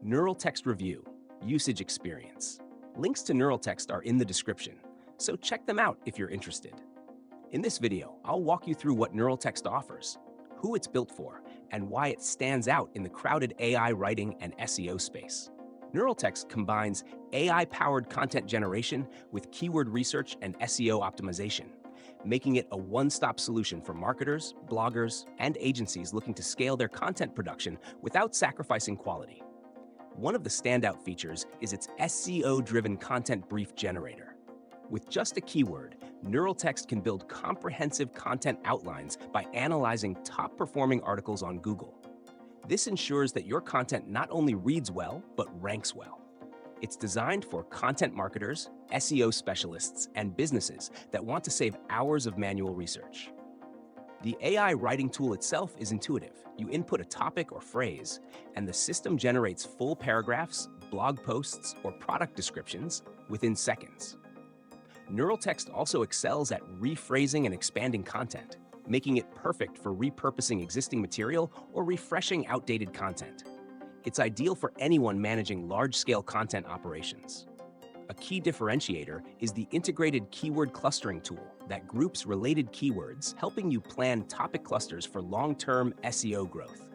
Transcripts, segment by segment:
NeuralText Review, Usage Experience. Links to NeuralText are in the description, so check them out if you're interested. In this video, I'll walk you through what NeuralText offers, who it's built for, and why it stands out in the crowded AI writing and SEO space. NeuralText combines AI-powered content generation with keyword research and SEO optimization, making it a one-stop solution for marketers, bloggers, and agencies looking to scale their content production without sacrificing quality. One of the standout features is its SEO-driven content brief generator. With just a keyword, NeuralText can build comprehensive content outlines by analyzing top-performing articles on Google. This ensures that your content not only reads well, but ranks well. It's designed for content marketers, SEO specialists, and businesses that want to save hours of manual research. The AI writing tool itself is intuitive. You input a topic or phrase, and the system generates full paragraphs, blog posts, or product descriptions within seconds. NeuralText also excels at rephrasing and expanding content, making it perfect for repurposing existing material or refreshing outdated content. It's ideal for anyone managing large-scale content operations. A key differentiator is the integrated keyword clustering tool that groups related keywords, helping you plan topic clusters for long-term SEO growth.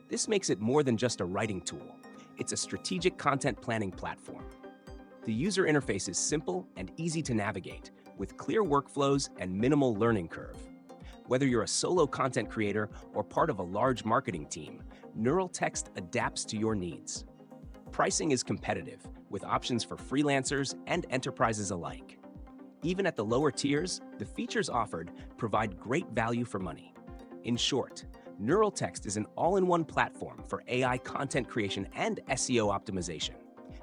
This makes it more than just a writing tool. It's a strategic content planning platform. The user interface is simple and easy to navigate, with clear workflows and minimal learning curve. Whether you're a solo content creator or part of a large marketing team, NeuralText adapts to your needs. Pricing is competitive, with options for freelancers and enterprises alike. Even at the lower tiers, the features offered provide great value for money. In short, NeuralText is an all-in-one platform for AI content creation and SEO optimization,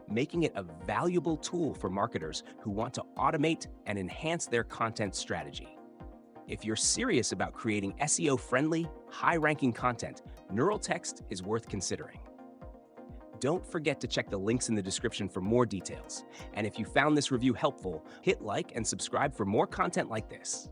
making it a valuable tool for marketers who want to automate and enhance their content strategy. If you're serious about creating SEO-friendly, high-ranking content, NeuralText is worth considering. Don't forget to check the links in the description for more details. And if you found this review helpful, hit like and subscribe for more content like this.